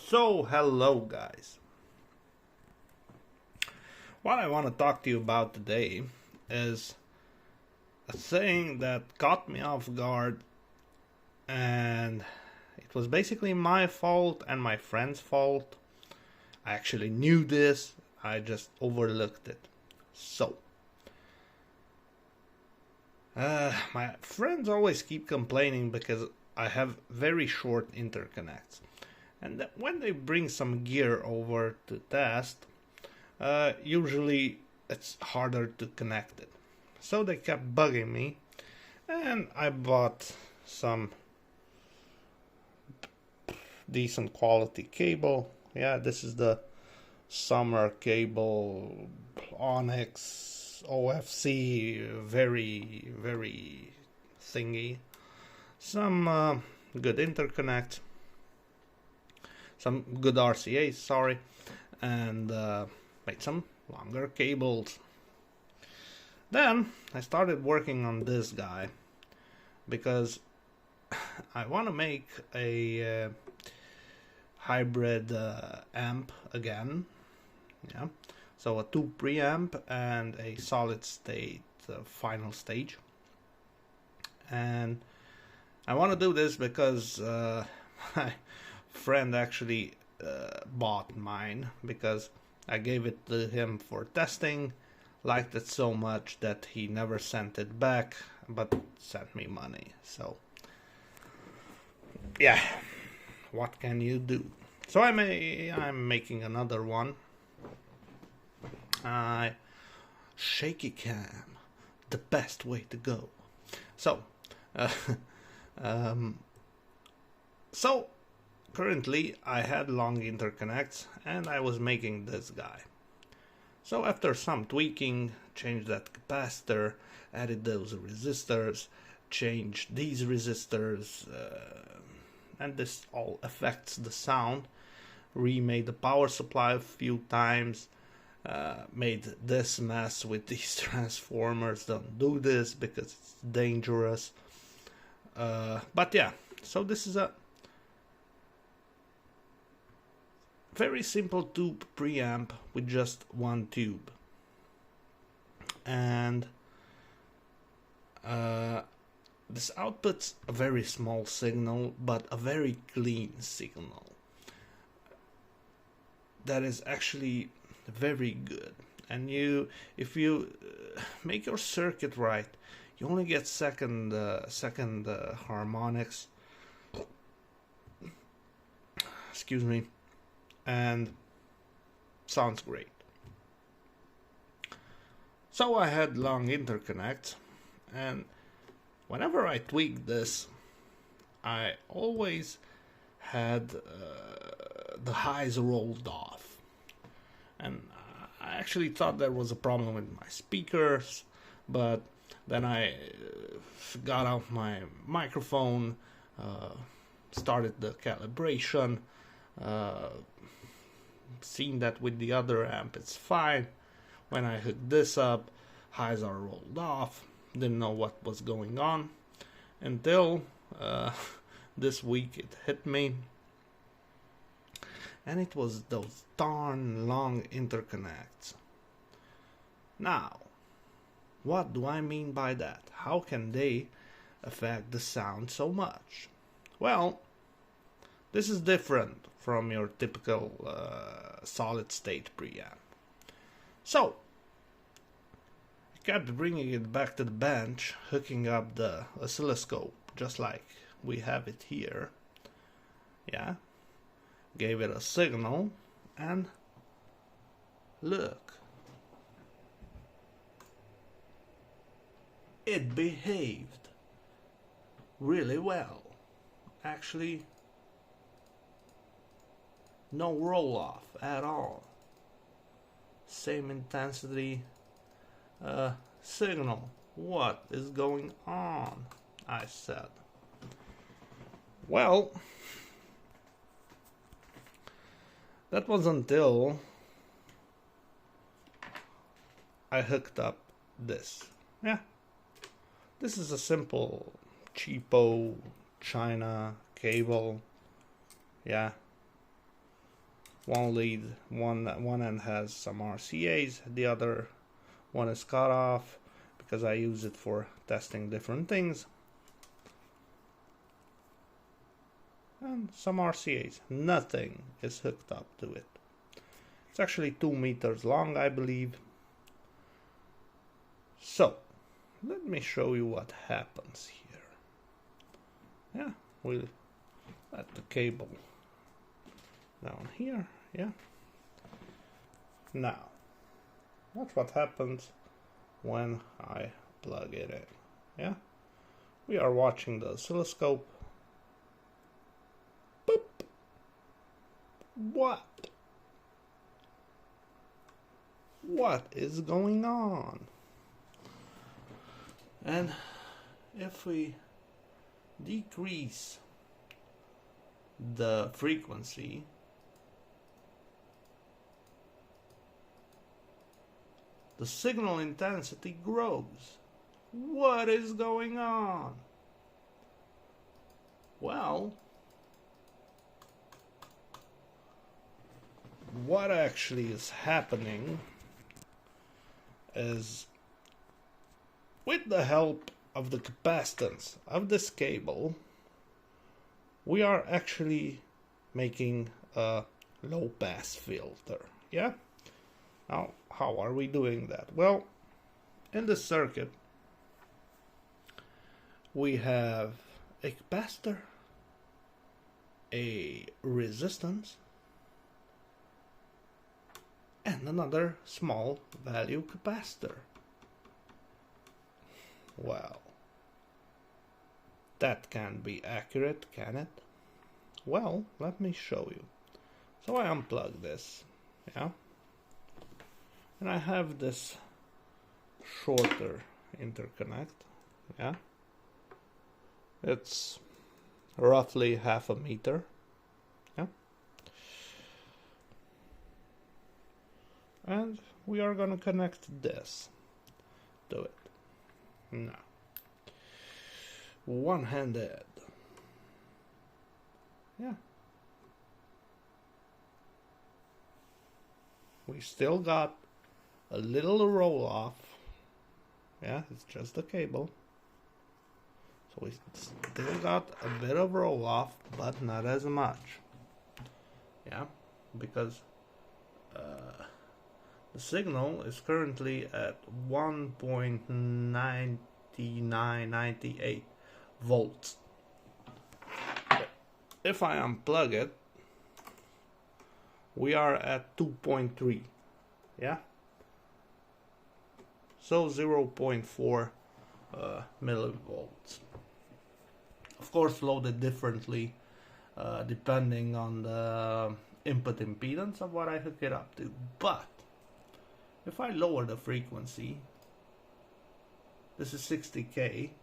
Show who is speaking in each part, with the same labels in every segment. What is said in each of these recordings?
Speaker 1: So, hello guys. What I want to talk to you about today is a thing that caught me off guard, and it was basically my fault and my friend's fault. I actually knew this, I just overlooked it. So, my friends always keep complaining because I have very short interconnects. And that when they bring some gear over to test, usually it's harder to connect it. So they kept bugging me, and I bought some decent quality cable. Yeah, this is the summer cable, Onyx, OFC, very thingy. Some good interconnect, some good RCAs, sorry, and made some longer cables. Then I started working on this guy because I want to make a hybrid amp again. Yeah, so a 2 preamp and a solid state final stage. And I want to do this because my friend actually bought mine because I gave it to him for testing, liked it so much that he never sent it back, but sent me money. So yeah, what can you do? So I'm making another one. Shaky cam, the best way to go. So so currently I had long interconnects and I was making this guy. So after some tweaking, changed that capacitor, added those resistors, changed these resistors, and this all affects the sound. Remade the power supply a few times, made this mess with these transformers. Don't do this because it's dangerous. But yeah, so this is a very simple tube preamp with just one tube, and this outputs a very small signal but a very clean signal that is actually very good. And if you make your circuit right, you only get second harmonics, excuse me, and sounds great. So I had long interconnects, and whenever I tweaked this, I always had the highs rolled off, and I actually thought there was a problem with my speakers, but then I got out my microphone, started the calibration, seen that with the other amp it's fine. When I hooked this up, highs are rolled off. Didn't know what was going on until this week it hit me, and it was those darn long interconnects. Now, what do I mean by that? How can they affect the sound so much? Well, this is different from your typical solid state preamp. So I kept bringing it back to the bench, hooking up the oscilloscope just like we have it here. Yeah, gave it a signal, and look, it behaved really well. Actually, no roll-off at all. Same intensity signal. What is going on? I said. Well, that was until I hooked up this. Yeah, this is a simple, cheapo China cable. Yeah, one lead, one end has some RCAs, the other one is cut off because I use it for testing different things. And some RCAs. Nothing is hooked up to it. It's actually 2 meters long, I believe. So, let me show you what happens here. Yeah, we'll let the cable down here, yeah. Now, watch what happens when I plug it in, yeah. We are watching the oscilloscope. Boop. What? What is going on? And if we decrease the frequency, the signal intensity grows. What is going on? Well, what actually is happening is, with the help of the capacitance of this cable, we are actually making a low pass filter, yeah? Now, how are we doing that? Well, in this circuit, we have a capacitor, a resistance, and another small value capacitor. Well, that can't be accurate, can it? Well, let me show you. So I unplug this, yeah? And I have this shorter interconnect, yeah? It's roughly 1/2 meter, yeah? And we are gonna connect this to it. Now, one-handed, yeah. We still got a little roll-off, yeah, it's just a cable. So we still got a bit of roll-off, but not as much, yeah, because the signal is currently at 1.9998 volts. If I unplug it, we are at 2.3, yeah? So 0.4 millivolts. Of course, loaded differently depending on the input impedance of what I hook it up to. But if I lower the frequency, this is 60K,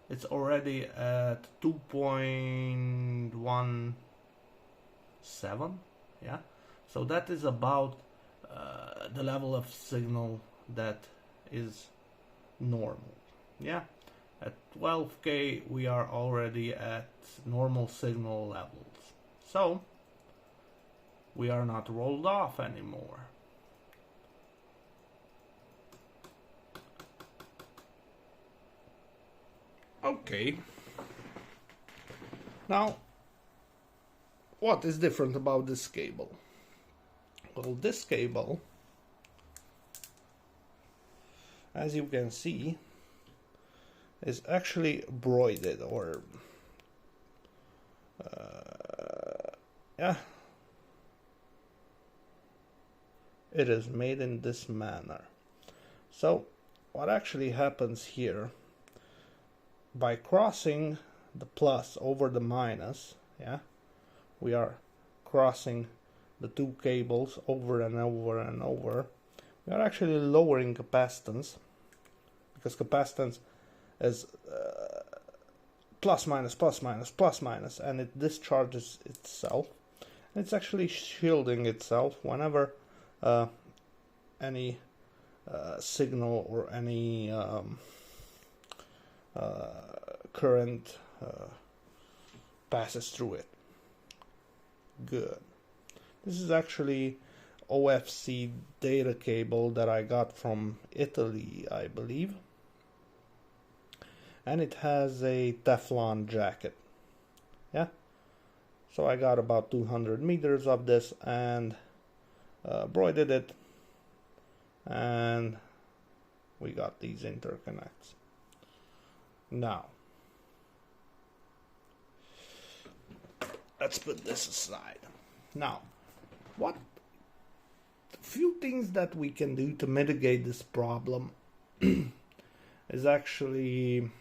Speaker 1: it's already at 2.17, yeah? So that is about the level of signal that is normal, yeah? At 12K we are already at normal signal levels. So we are not rolled off anymore. Okay. Now, what is different about this cable? Well, this cable, as you can see, is actually broided, or yeah, it is made in this manner. So what actually happens here, by crossing the plus over the minus, yeah, we are crossing the two cables over and over and over. We are actually lowering capacitance, because capacitance is plus minus plus minus plus minus, and it discharges itself. And it's actually shielding itself whenever any signal or any current passes through it. Good. This is actually OFC data cable that I got from Italy, I believe. And it has a Teflon jacket. Yeah. So I got about 200 meters of this and broidered it. And we got these interconnects. Now, let's put this aside. Now, what few things that we can do to mitigate this problem is actually,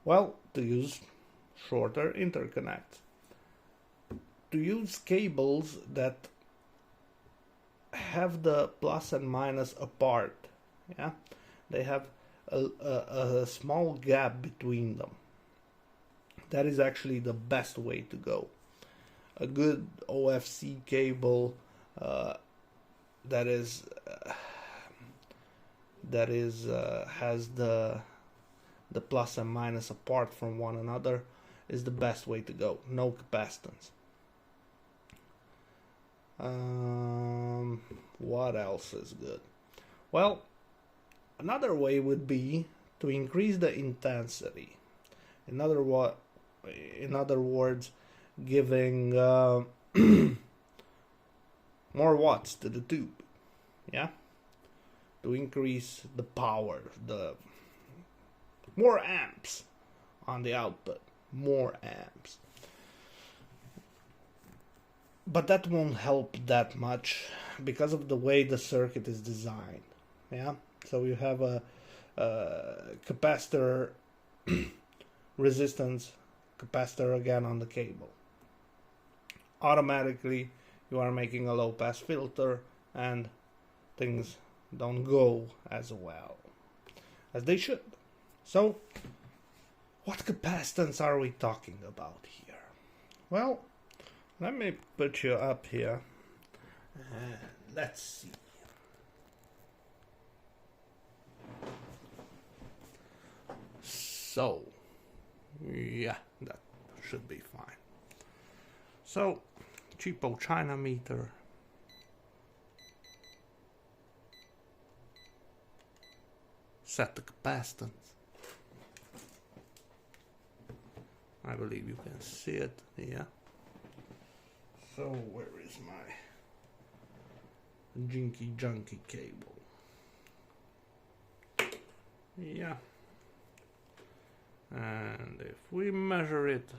Speaker 1: well, to use shorter interconnects, to use cables that have the plus and minus apart. Yeah, they have a small gap between them. That is actually the best way to go. A good OFC cable that is has the plus and minus apart from one another is the best way to go. No capacitance. What else is good? Well, another way would be to increase the intensity. In other words, giving more watts to the tube. Yeah, to increase the power, the more amps on the output, more amps. But that won't help that much because of the way the circuit is designed. Yeah, so you have a capacitor resistance capacitor again on the cable. Automatically you are making a low pass filter and things don't go as well as they should. So what capacitance are we talking about here? Well, let me put you up here. Let's see. So, yeah, that should be fine. So, cheapo China meter. Set the capacitance. I believe you can see it here. So where is my jinky junky cable? Yeah. And if we measure it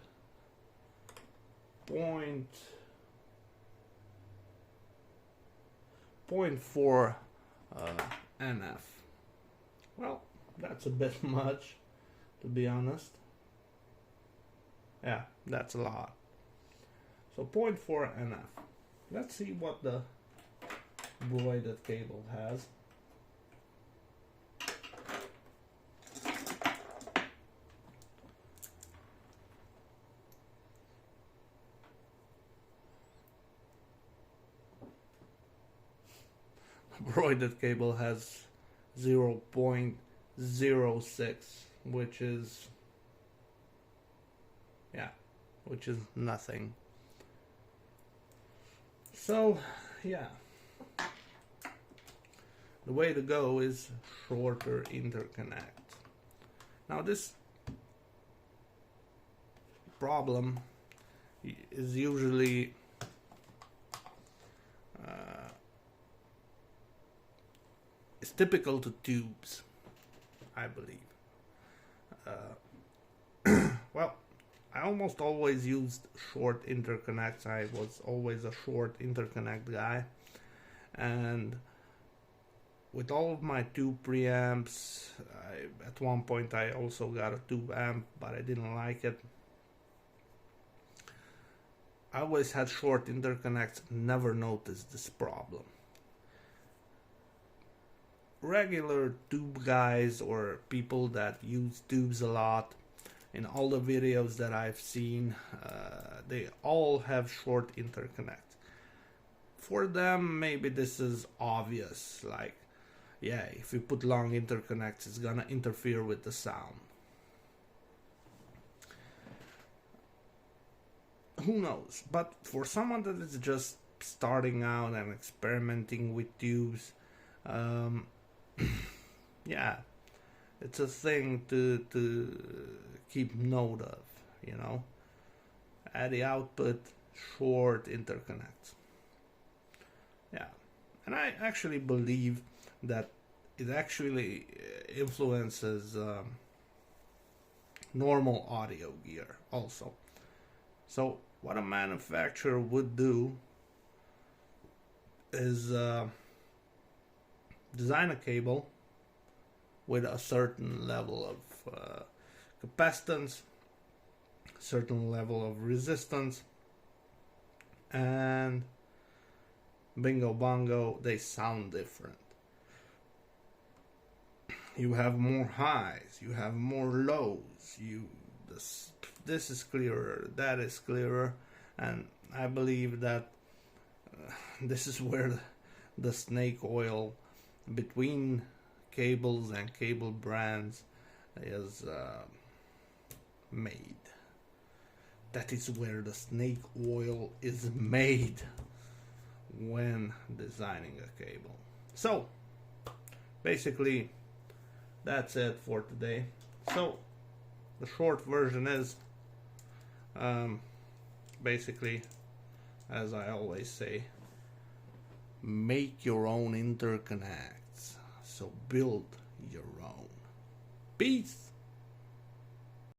Speaker 1: 0.4 NF. Well, that's a bit much, to be honest. Yeah, that's a lot. So 0.4 NF. Let's see what the braided cable has. Braided cable has 0.06, which is, yeah, which is nothing. So, yeah, the way to go is shorter interconnect. Now this problem is usually it's typical to tubes, I believe. Well, I almost always used short interconnects. I was always a short interconnect guy. And with all of my tube preamps, at one point I also got a tube amp, but I didn't like it. I always had short interconnects, never noticed this problem. Regular tube guys or people that use tubes a lot, in all the videos that I've seen, they all have short interconnects. For them, maybe this is obvious, like, yeah, if you put long interconnects, it's gonna interfere with the sound. who knows? But for someone that is just starting out and experimenting with tubes, um, yeah, it's a thing to keep note of, you know. At the output, short interconnects. Yeah, and I actually believe that it actually influences normal audio gear also. So what a manufacturer would do is design a cable with a certain level of capacitance, certain level of resistance, and bingo bongo, they sound different. You have more highs, you have more lows, this is clearer, that is clearer, and I believe that this is where the snake oil between cables and cable brands is made. That is where the snake oil is made when designing a cable. So basically that's it for today. So the short version is basically, as I always say, make your own interconnects. So build your own. Peace.